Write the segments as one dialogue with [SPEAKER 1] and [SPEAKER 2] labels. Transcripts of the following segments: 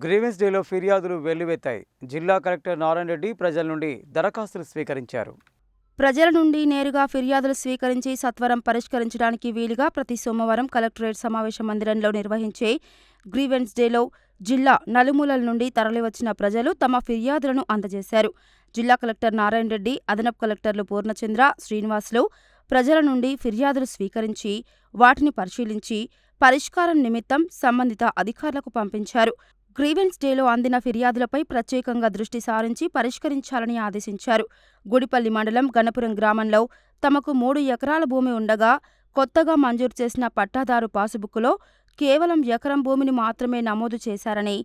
[SPEAKER 1] Grievance డేలో ఫిర్యాదులు వెల్లువెత్తాయి. జిల్లా కలెక్టర్ నారాయణ రెడ్డి ప్రజల నుండి దరఖాస్తులు స్వీకరించారు.
[SPEAKER 2] ప్రజల నుండి నేరుగా ఫిర్యాదులు స్వీకరించి సత్వరం పరిష్కరించడానికి వీలుగా ప్రతి సోమవారం కలెక్టరేట్ సమావేశ మందిరంలో నిర్వహించే గ్రీవెన్స్ డేలో జిల్లా నలుమూలల నుండి తరలివచ్చిన ప్రజలు తమ ఫిర్యాదులను అందజేశారు. జిల్లా కలెక్టర్ నారాయణ రెడ్డి, అదనపు కలెక్టర్లు పూర్ణచంద్ర, శ్రీనివాసులు ప్రజల నుండి ఫిర్యాదులు స్వీకరించి వాటిని పరిశీలించి పరిష్కారం నిమిత్తం సంబంధిత అధికారులకు పంపించారు. గ్రీవెన్స్ డేలో అందిన ఫిర్యాదులపై ప్రత్యేకంగా దృష్టి సారించి పరిష్కరించాలని ఆదేశించారు. గుడిపల్లి మండలం గణపురం గ్రామంలో తమకు 3 ఎకరాల భూమి ఉండగా కొత్తగా మంజూరు చేసిన పట్టాదారు పాసుబుక్కులో కేవలం ఎకరం భూమిని మాత్రమే నమోదు చేశారని,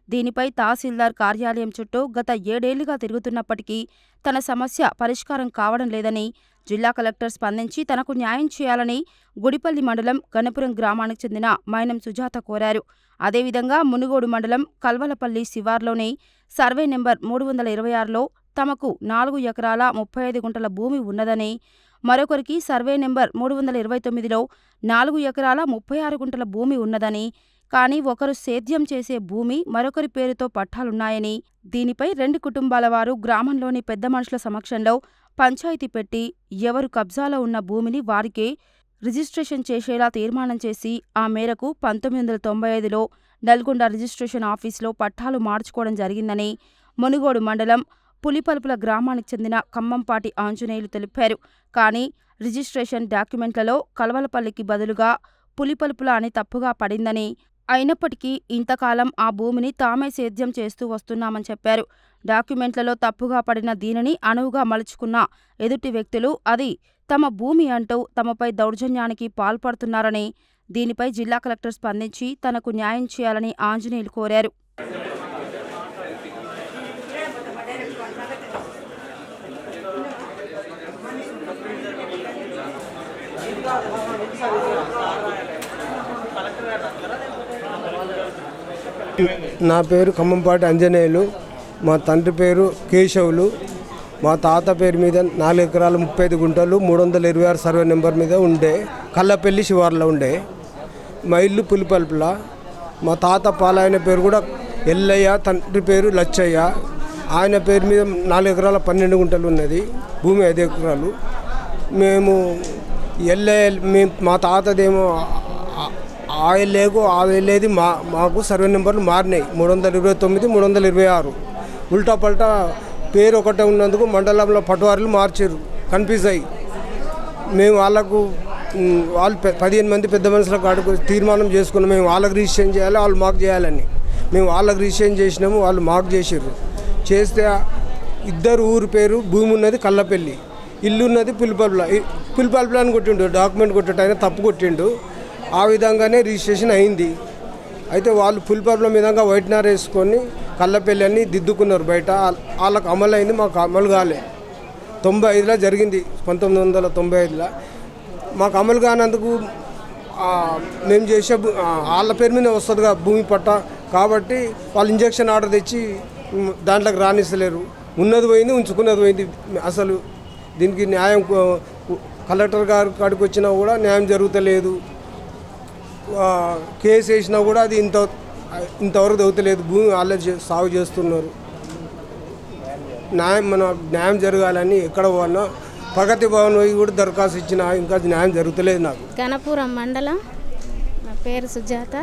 [SPEAKER 2] దీనిపై తహసీల్దార్ కార్యాలయం చుట్టూ గత 7 ఏళ్లుగా తిరుగుతున్నప్పటికీ తన సమస్య పరిష్కారం కావడం లేదని జిల్లా కలెక్టర్ స్పందించి తనకు న్యాయం చేయాలని గుడిపల్లి మండలం గణపురం గ్రామానికి చెందిన మైనం సుజాత కోరారు. అదేవిధంగా మునుగోడు మండలం కల్వలపల్లి శివార్లోని సర్వే నెంబర్ 326లో తమకు 4 ఎకరాల 35 గుంటల భూమి ఉన్నదని, మరొకరికి సర్వే నెంబర్ 329లో 4 ఎకరాల 36 గుంటల భూమి ఉన్నదని, కానీ ఒకరు సేద్యం చేసే భూమి మరొకరి పేరుతో పట్టాలున్నాయని, దీనిపై 2 కుటుంబాల వారు గ్రామంలోని పెద్ద మనుషుల సమక్షంలో పంచాయతీ పెట్టి ఎవరు కబ్జాలో ఉన్న భూమిని వారికే రిజిస్ట్రేషన్ చేసేలా తీర్మానం చేసి ఆ మేరకు 1995లో నల్గొండ రిజిస్ట్రేషన్ ఆఫీసులో పట్టాలు మార్చుకోవడం జరిగిందని మునుగోడు మండలం పులిపల్పుల గ్రామానికి చెందిన ఖమ్మంపాటి ఆంజనేయులు తెలిపారు. కానీ రిజిస్ట్రేషన్ డాక్యుమెంట్లలో కల్వలపల్లికి బదులుగా పులిపల్పుల అని తప్పుగా పడిందని, అయినప్పటికీ ఇంతకాలం ఆ భూమిని తామే సేద్యం చేస్తూ వస్తున్నామని చెప్పారు. డాక్యుమెంట్లలో తప్పుగా పడిన దీనిని అనువుగా మలుచుకున్న ఎదుటి వ్యక్తులు అది తమ భూమి అంటూ తమపై దౌర్జన్యానికి పాల్పడుతున్నారని, దీనిపై జిల్లా కలెక్టర్ స్పందించి తనకు న్యాయం చేయాలని ఆంజనేయులు కోరారు.
[SPEAKER 3] నా పేరు ఖమ్మంపాటి ఆంజనేయులు. మా తండ్రి పేరు కేశవులు. మా తాత పేరు మీద 4 ఎకరాల 35 గుంటలు 326 సర్వే నెంబర్ మీద ఉండే కల్లపల్లి శివార్లో ఉండే. మా ఇల్లు పులిపల్పుల. మా తాత పాలాయన పేరు కూడా ఎల్లయ్య, తండ్రి పేరు లచ్చయ్య. ఆయన పేరు మీద 4 ఎకరాల 12 గుంటలు ఉన్నది. భూమి 5 ఎకరాలు. మేము మా తాతదేమో ఆ వెళ్ళేకు ఆ వెళ్ళేది మాకు సర్వే నెంబర్లు మారినాయి. 329, 326 ఉల్టా పల్టా పేరు ఒకటే ఉన్నందుకు మండలంలో పటవారీలు మార్చారు. కన్ఫ్యూజ్ అయ్యి మేము వాళ్ళు 15 మంది పెద్ద మనుషులకు అడుగు తీర్మానం చేసుకున్నాం. మేము వాళ్ళకి రిజిస్ట్రేషన్ చేయాలి, వాళ్ళు మాకు చేయాలని. మేము వాళ్ళకి రిజిస్ట్రేషన్ చేసినాము, వాళ్ళు మాకు చేసారు. చేస్తే ఇద్దరు ఊరు పేరు భూమి ఉన్నది కల్లపల్లి, ఇల్లు ఉన్నది పులిపల్పుల అని కొట్టిండు. డాక్యుమెంట్ కొట్టేట ఆయన తప్పు కొట్టిండు. ఆ విధంగానే రిజిస్ట్రేషన్ అయింది. అయితే వాళ్ళు పులిపల్పుల మీదంగా వైట్నార్ వేసుకొని కల్లపల్లి అని దిద్దుకున్నారు బయట. వాళ్ళకు అమలు అయింది, మాకు అమలు కాలే. 95లో జరిగింది, 1995లో మాకు అమలు కానందుకు మేము చేసే వాళ్ళ పేరు మీద వస్తుందిగా భూమి పట్ట. కాబట్టి వాళ్ళు ఇంజక్షన్ ఆర్డర్ తెచ్చి దాంట్లోకి రానిస్తలేరు. ఉన్నది పోయింది, ఉంచుకున్నది పోయింది. అసలు దీనికి న్యాయం కలెక్టర్ గారి కాడికి వచ్చినా కూడా న్యాయం జరుగుతలేదు. కేసు వేసినా కూడా అది ఇంతవరకు దొరుకుతలేదు. భూమి వాళ్ళే సాగు చేస్తున్నారు. న్యాయం జరగాలని ఎక్కడ పోనా ప్రగతి భవన్ పోయి కూడా దరఖాస్తు ఇచ్చినా ఇంకా న్యాయం జరుగుతలేదు. నాకు
[SPEAKER 4] గణపురం మండలం, నా పేరు సుజాత.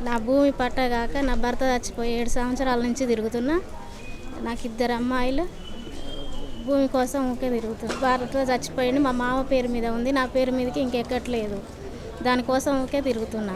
[SPEAKER 4] నా భూమి పట్టగాక నా భర్త చచ్చిపోయి 7 సంవత్సరాల నుంచి తిరుగుతున్నా. నాకు 2 అమ్మాయిలు. భూమి కోసం ఊకే తిరుగుతున్నా. భర్త చచ్చిపోయింది, మా మామ పేరు మీద ఉంది, నా పేరు మీదకి ఇంకెక్కట్లేదు. దానికోసం ఊకే తిరుగుతున్నా.